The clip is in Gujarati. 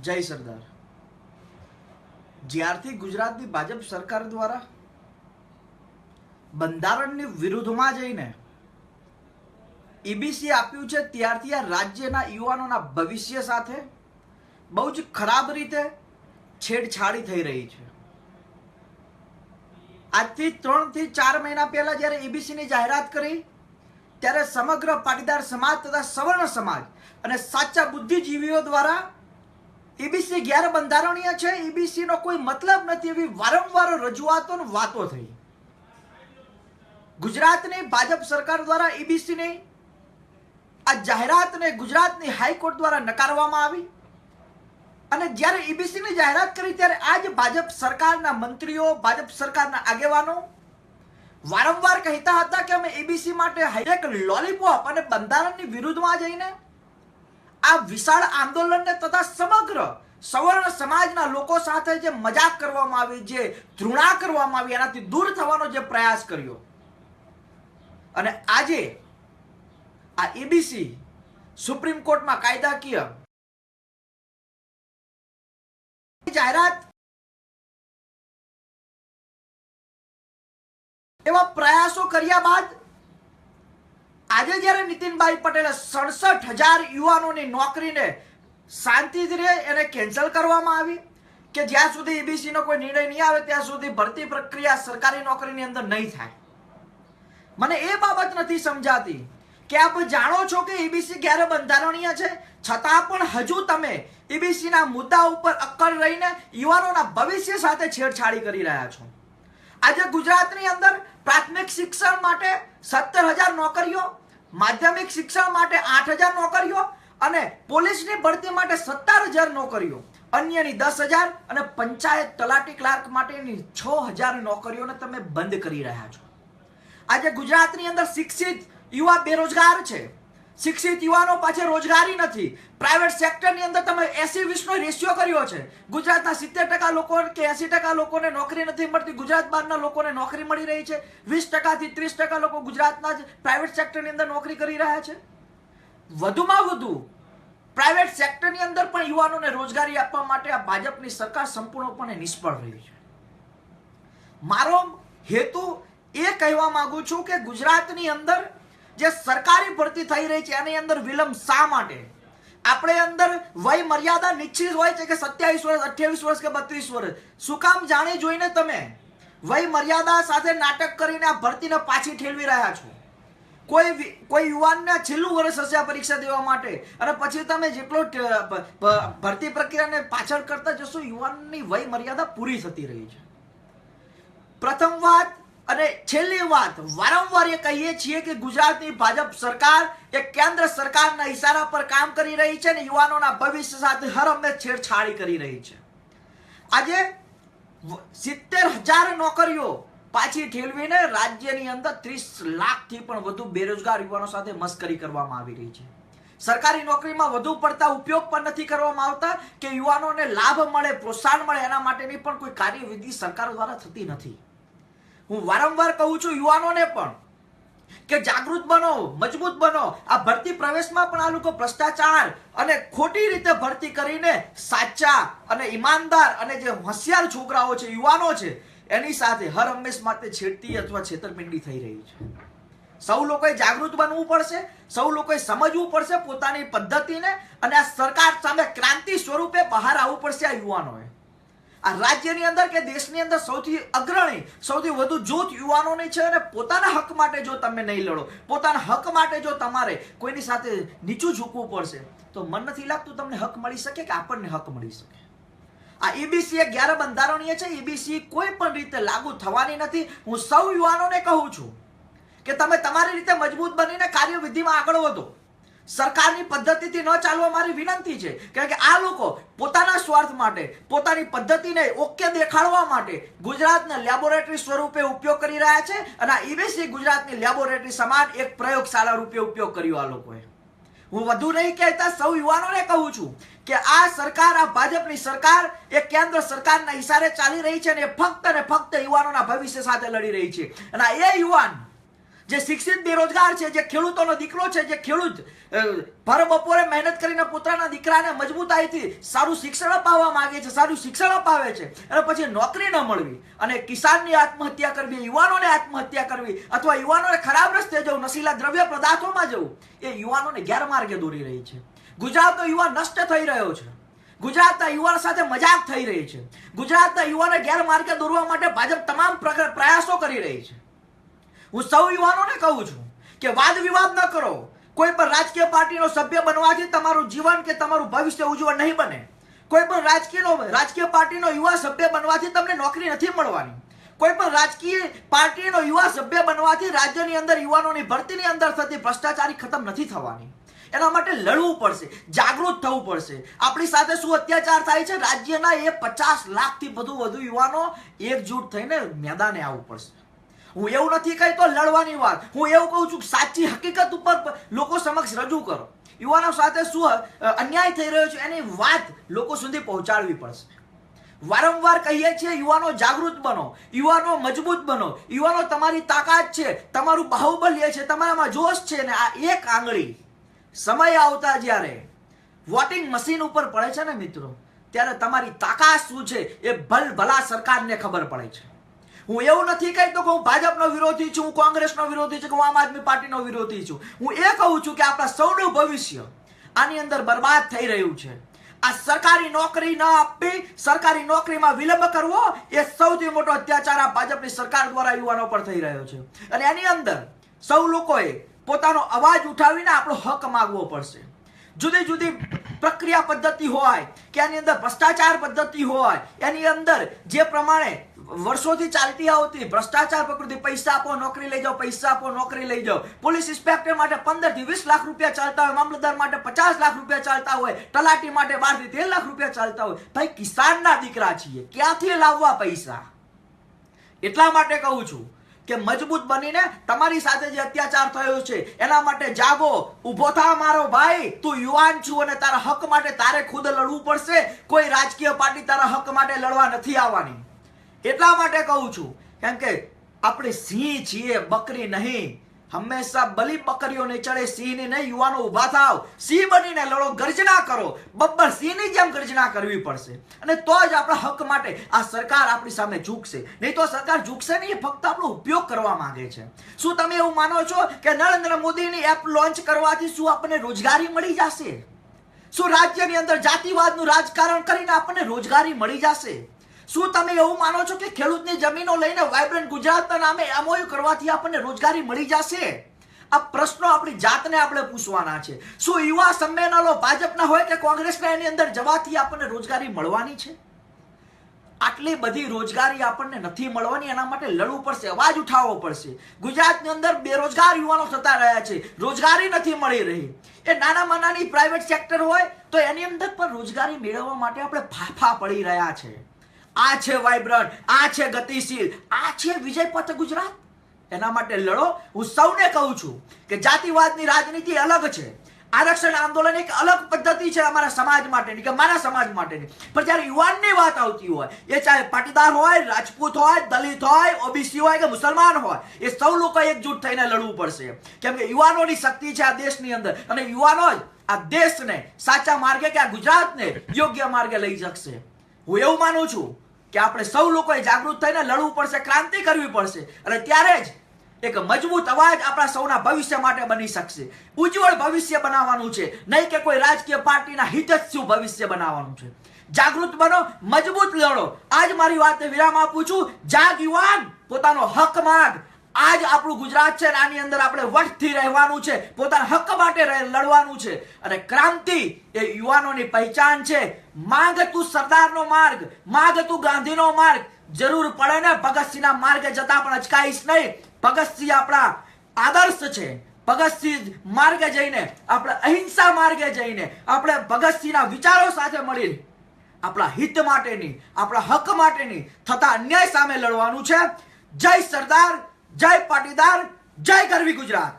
જય સરદાર. જ્યારથી ગુજરાતની ભાજપ સરકાર દ્વારા બંધારણની વિરુદ્ધમાં જઈને ઈબીસી આપ્યું છે ત્યારથી આ રાજ્યના યુવાનોના ભવિષ્ય સાથે બહુ જ ખરાબ રીતે છેડછાડી થઈ રહી છે. આજથી 3 થી 4 મહિના પહેલા જ્યારે ઈબીસીની જાહેરાત કરી ત્યારે સમગ્ર પાટીદાર સમાજ તથા સવર્ણ સમાજ અને સાચા બુદ્ધિજીવીઓ દ્વારા ઈબીસી ગેર બંધારણીય છે, ઈબીસી નો કોઈ મતલબ નથી એવી વારંવાર રજૂઆતો અને વાતો થઈ. ગુજરાતની ભાજપ સરકાર દ્વારા ઈબીસીની આ જાહેરાતને ગુજરાતની હાઈકોર્ટ દ્વારા નકારવામાં આવી અને જ્યારે ઈબીસીની જાહેરાત કરી ત્યારે આજ ભાજપ સરકારના મંત્રીઓ, ભાજપ સરકારના આગેવાનો વારંવાર કહેતા હતા કે અમે ઈબીસી માટે એક લોલીપોપ અને બંધારણની વિરુદ્ધમાં જઈને આ વિશાળ આંદોલનને તથા સમગ્ર સવર્ણ સમાજના લોકો સાથે જે મજાક કરવામાં આવી, જે ધૃણા કરવામાં આવી, એનાથી દૂર થવાનો જે પ્રયાસ કર્યો અને આજે આ ઈબીસી સુપ્રીમ કોર્ટમાં કાયદાકીય જાહેરાત એવા પ્રયાસો કર્યા બાદ આજે જ્યારે નીતિનભાઈ પટેલે 67,000 યુવાનોની નોકરીને શાંતિથી રહે એને કેન્સલ કરવામાં આવી કે જ્યાં સુધી ઈબીસી નો કોઈ નિર્ણય નહીં આવે ત્યાં સુધી ભરતી પ્રક્રિયા સરકારી નોકરીની અંદર નહીં થાય. મને એ બાબત નથી સમજાતી કે આપ જાણો છો કે ઈબીસી ગેર બંધારણીય છે, છતાં પણ હજુ તમે ઈબીસી ના મુદ્દા ઉપર અક્કડ રહીને યુવાનોના ભવિષ્ય સાથે છેડછાડી કરી રહ્યા છો. આજે ગુજરાતની અંદર પ્રાથમિક શિક્ષણ માટે 17,000 નોકરીઓ, માધ્યમિક શિક્ષણ માટે 8,000 નોકરીઓ અને પોલીસની ભરતી માટે 17,000 નોકરીઓ, અન્યની 10,000 અને પંચાયત તલાટી ક્લાર્ક માટેની 6,000 નોકરીઓને તમે બંધ કરી રહ્યા છો. આજે ગુજરાતની અંદર શિક્ષિત યુવા બેરોજગાર છે, શિક્ષિત યુવાનો પાસે રોજગારી નથી. પ્રાઇવેટ સેક્ટરની અંદર તમે 80-20 નો રેશિયો કર્યો છે. ગુજરાતના 70% લોકો કે 80% લોકોને નોકરી નથી મળતી, ગુજરાત બહારના લોકોને નોકરી મળી રહી છે. 20% થી 30% લોકો ગુજરાતના જ પ્રાઇવેટ સેક્ટરની અંદર નોકરી કરી રહ્યા છે. વધુમાં વધુ પ્રાઇવેટ સેક્ટરની અંદર પણ યુવાનોને રોજગારી આપવા માટે આ ભાજપની સરકાર સંપૂર્ણપણે નિષ્ફળ રહી છે. મારો હેતુ એ કહેવા માંગુ છું કે ગુજરાતની અંદર જે સરકારી ભરતી થઈ રહી છે એની અંદર વિલંબ શા માટે? આપણે અંદર વય મર્યાદા નિશ્ચિત હોય છે કે 27 વર્ષ, 28 વર્ષ કે 32 વર્ષ. શું કામ જાણી જોઈને તમે વય મર્યાદા સાથે નાટક કરીને આ ભરતીને પાછી ઠેલવી રહ્યા છો? કોઈ યુવાનને છેલ્લું વર્ષ હશે આ પરીક્ષા દેવા માટે અને પછી તમે જેટલો ભરતી પ્રક્રિયાને પાછળ કરતા જશો, યુવાનની વય મર્યાદા પૂરી થતી રહી છે. પ્રથમ વાત અને છેલ્લી વાત, વારંવાર એ કહીએ છીએ કે ગુજરાતની ભાજપ સરકાર એ કેન્દ્ર સરકારના ઈશારા પર કામ કરી રહી છે અને યુવાનોના ભવિષ્ય સાથે હર હંમેશ છેડછાડી કરી રહી છે. આજે 70,000 નોકરીઓ પાછી ઠેલવીને રાજ્યની અંદર 30 લાખથી પણ વધુ બેરોજગાર યુવાનો સાથે મસ્કરી કરવામાં આવી રહી છે. સરકારી નોકરીમાં વધુ પડતા ઉપયોગ પણ નથી કરવામાં આવતા કે યુવાનોને લાભ મળે, પ્રોત્સાહન મળે, એના માટેની પણ કોઈ કાર્યવિધિ સરકાર દ્વારા થતી નથી. હું વારંવાર કહું છું યુવાનોને પણ કે જાગૃત બનો, મજબૂત બનો. આ ભરતી પ્રવેશમાં પણ આ લોકો ભ્રષ્ટાચાર અને ખોટી રીતે ભરતી કરીને સાચા અને ઈમાનદાર અને જે હોશિયાર છોકરાઓ છે, યુવાનો છે, એની સાથે હર હંમેશ માટે છેડતી અથવા છેતરપિંડી થઈ રહી છે. સૌ લોકોએ જાગૃત બનવું પડશે, સૌ લોકોએ સમજવું પડશે પોતાની પદ્ધતિને અને આ સરકાર સામે ક્રાંતિ સ્વરૂપે બહાર આવવું પડશે. આ યુવાનોએ આ રાજ્યની અંદર કે દેશની અંદર સૌથી અગ્રણી, સૌથી વધુ જૂથ યુવાનોની છે અને પોતાના હક માટે જો તમે નહીં લડો, પોતાના હક માટે જો તમારે કોઈની સાથે નીચું ઝૂકવું પડશે તો મન નથી લાગતું તમને હક મળી શકે કે આપણને હક મળી શકે. આ ઈબીસી એક ગેર બંધારણીય છે. ઈબીસી કોઈ પણ રીતે લાગુ થવાની નથી. હું સૌ યુવાનોને કહું છું કે તમે તમારી રીતે મજબૂત બનીને કાર્યવિધિમાં આગળ વધો. સરકારની પદ્ધતિથી ન ચાલવા મારી વિનંતી છે, કારણ કે આ લોકો પોતાના સ્વાર્થ માટે, પોતાની પદ્ધતિને ઓકે દેખાડવા માટે ગુજરાતના લેબોરેટરી સ્વરૂપે ઉપયોગ કરી રહ્યા છે અને આ ઈબીસી ગુજરાતની લેબોરેટરી સમાન એક પ્રયોગશાળા રૂપે ઉપયોગ કર્યો આ લોકોએ. હું વધુ નહીં કહેતા, સૌ યુવાનોને કહું છું કે આ સરકાર, આ ભાજપની સરકાર એ કેન્દ્ર સરકારના ઈશારે ચાલી રહી છે અને એ ફક્ત ને ફક્ત યુવાનોના ભવિષ્ય સાથે લડી રહી છે. અને એ યુવાન જે શિક્ષિત બેરોજગાર છે, જે ખેડૂતોનો દીકરો છે, જે ખેડૂત ભર બપોરે મહેનત કરીને પોતાના દીકરાને મજબૂતાઈથી સારું શિક્ષણ અપાવવા માંગે છે, સારું શિક્ષણ અપાવે છે, અને પછી નોકરી ન મળવી અને કિસાનની આત્મહત્યા કરવી, યુવાનોને આત્મહત્યા કરવી, અથવા યુવાનોને ખરાબ રસ્તે જવું, નશીલા દ્રવ્ય પદાર્થોમાં જવું, એ યુવાનોને ગેરમાર્ગે દોરી રહી છે. ગુજરાતનો યુવા નષ્ટ થઈ રહ્યો છે. ગુજરાતના યુવાનો સાથે મજાક થઈ રહી છે. ગુજરાતના યુવાને ગેરમાર્ગે દોરવા માટે ભાજપ તમામ પ્રયાસો કરી રહી છે. હું સૌ યુવાનોને કહું છું કે વાદ વિવાદ ન કરો. કોઈ પણ રાજકીય પાર્ટીનો સભ્ય બનવાથી તમારું જીવન કે તમારું ભવિષ્ય ઉજ્જવળ નહીં બને. કોઈ પણ રાજકીય પાર્ટીનો યુવા સભ્ય બનવાથી તમને નોકરી નથી મળવાની. કોઈ પણ રાજકીય પાર્ટીનો યુવા સભ્ય બનવાથી રાજ્યની અંદર યુવાનોની ભરતીની અંદર થતી ભ્રષ્ટાચારી ખતમ નથી થવાની. એના માટે લડવું પડશે, જાગૃત થવું પડશે. આપણી સાથે શું અત્યાચાર થાય છે, રાજ્યના એ 50 લાખથી વધુ યુવાનો એકજૂટ થઈને મેદાને આવવું પડશે. હું એવું નથી કહેતો લડવાની વાત, હું એવું કહું છું સાચી હકીકત ઉપર લોકો સમક્ષ રજૂ કરો. યુવાનો સાથે શું અન્યાય થઈ રહ્યો છે એની વાત લોકો સુધી પહોંચાડવી પડશે. વારંવાર કહીએ છીએ યુવાનો જાગૃત બનો, યુવાનો મજબૂત બનો, યુવાનો તમારી તાકાત છે, તમારું બાહુબલ્ય છે, તમારામાં જોશ છે. ને આ એક આંગળી સમય આવતા જ્યારે વોટિંગ મશીન ઉપર પડે છે ને મિત્રો, ત્યારે તમારી તાકાત શું છે એ ભલા સરકારને ખબર પડે છે. હું એવું નથી કહેતો કે હું ભાજપનો વિરોધી છું, હું કોંગ્રેસનો વિરોધી છું, હું આમ આદમી પાર્ટીનો વિરોધી છું. હું એ કહું છું કે આપણા સૌનું ભવિષ્ય આની અંદર બરબાદ થઈ રહ્યું છે. આ સરકારી નોકરી ન આપવી, સરકારી નોકરીમાં વિલંબ કરવો, એ સૌથી મોટો અત્યાચાર આ ભાજપની સરકાર દ્વારા યુવાનો પર થઈ રહ્યો છે. અને એની અંદર સૌ લોકોએ પોતાનો અવાજ ઉઠાવીને આપણો હક માંગવો પડશે. જુદી જુદી પ્રક્રિયા પદ્ધતિ હોય કે એની અંદર ભ્રષ્ટાચાર પદ્ધતિ હોય, એની અંદર જે પ્રમાણે વર્ષોથી ચાલતી આવતી ભ્રષ્ટાચાર પ્રકૃતિ, પૈસા આપો નોકરી લઈ જાઓ, પૈસા આપો નોકરી લઈ જાઓ, પોલીસ ઇન્સ્પેક્ટર માટે 15 થી 20 લાખ રૂપિયા ચાલતા હોય, મામલતદાર માટે 50 લાખ રૂપિયા ચાલતા હોય, તલાટી માટે 12 થી 13 લાખ રૂપિયા ચાલતા હોય. ભાઈ કિસાનના દીકરા છીએ, ક્યાંથી લાવવા પૈસા? એટલા માટે કહું છું કે મજબૂત બનીને તમારી સાથે જે અત્યાચાર થયો છે એના માટે જાગો, ઉભો થા મારો ભાઈ. તું યુવાન છું અને તારા હક માટે તારે ખુદ લડવું પડશે. કોઈ રાજકીય પાર્ટી તારા હક માટે લડવા નથી આવવાની. એટલા માટે કહું છું, કેમ કે આપણે સિંહ છીએ, બકરી નહીં. હંમેશા બલી બકરીઓને ચડે, સિંહની નહીં. યુવાનો ઉભા થાવ, સિંહ બનીને લડો, ગર્જના કરો. બબ્બર સિંહની જેમ ગર્જના કરવી પડશે, અને તો જ આપણા હક માટે આ સરકાર આપણી સામે ઝૂકશે. નહીં તો સરકાર ઝૂકશે નહીં, ફક્ત આપણો ઉપયોગ કરવા માંગે છે. શું તમે એવું માનો છો કે નરેન્દ્ર મોદીની એપ લોન્ચ કરવાથી શું આપણને રોજગારી મળી જશે? શું રાજ્યની અંદર જાતિવાદનું રાજકારણ કરીને આપણને રોજગારી મળી જશે? શું તમે એવું માનો છો કે ખેડૂતની જમીનો લઈને વાઇબ્રન્ટ ગુજરાતના નામે એમઓયુ કરવાથી આપણને રોજગારી મળી જશે? આ પ્રશ્નો આપણી જાતને આપણે પૂછવાના છે. શું યુવા સંમેલનો ભાજપના હોય કે કોંગ્રેસના એની અંદર જવાથી આપણને રોજગારી મળવાની છે? આટલી બધી રોજગારી આપણને નથી મળવાની. એના માટે લડવું પડશે, અવાજ ઉઠાવવો પડશે. ગુજરાતની અંદર બેરોજગાર યુવાનો થતા રહ્યા છે, રોજગારી નથી મળી રહી. એ નાનામાં નાની પ્રાઇવેટ સેક્ટર હોય તો એની અંદર પણ રોજગારી મેળવવા માટે આપણે ફાફા પડી રહ્યા છે. આ છે વાઇબ્રન્ટ, આ છે ગતિશીલ, આ છે વિજય પથ ગુજરાત. એના માટે લડો. હું સૌને કહું છું કે જાતિવાદની રાજનીતિ અલગ છે, આરક્ષણ આંદોલન એક અલગ પદ્ધતિ છે અમારા સમાજ માટેની કે મારા સમાજ માટેની. પણ જ્યારે યુવાનની વાત આવતી હોય, એ ચાહે પાટીદાર હોય, રાજપૂત હોય, દલિત હોય, ઓબીસી હોય કે મુસલમાન હોય, એ સૌ લોકો એકજૂટ થઈને લડવું પડશે. કેમ કે યુવાનોની શક્તિ છે આ દેશની અંદર, અને યુવાનો જ આ દેશને સાચા માર્ગે કે આ ગુજરાતને યોગ્ય માર્ગે લઈ શકશે. હું એવું માનું છું કે આપણે સૌ લોકોએ જાગૃત થઈને લડવું પડશે, ક્રાંતિ કરવી પડશે, અને ત્યારે જ એક મજબૂત અવાજ આપણા સૌના ભવિષ્ય માટે બની શકશે. ઉજ્જવળ ભવિષ્ય બનાવવાનું છે, નહીં કે કોઈ રાજકીય પાર્ટીના હિતચ્છુ ભવિષ્ય બનાવવાનું છે. જાગૃત બનો, મજબૂત લડો. આજ મારી વાતને વિરામ આપું છું. જાગ યુવાન, પોતાનો હક માંગ. આજ આપણું ગુજરાત છે, આની અંદર આપણે વટથી રહેવાનું છે, પોતાના હક માટે લડવાનું છે. અને ક્રાંતિ એ યુવાનોની પહેચાન છે. માંગ તું સરદારનો માર્ગ, માંગ તું ગાંધીનો માર્ગ. જરૂર પડે ને ભગતસિંહના માર્ગે જતા પણ અચકાઈશ નહીં. ભગતસિંહ આપણા આદર્શ છે. ભગતસિંહ માર્ગે જઈને, આપણે અહિંસા માર્ગે જઈને, આપણે ભગતસિંહના વિચારો સાથે મળી આપણા હિત માટેની, આપણા હક માટેની થતા અન્યાય સામે લડવાનું છે. જય સરદાર, જય પાટીદાર, જય ગરવી ગુજરાત.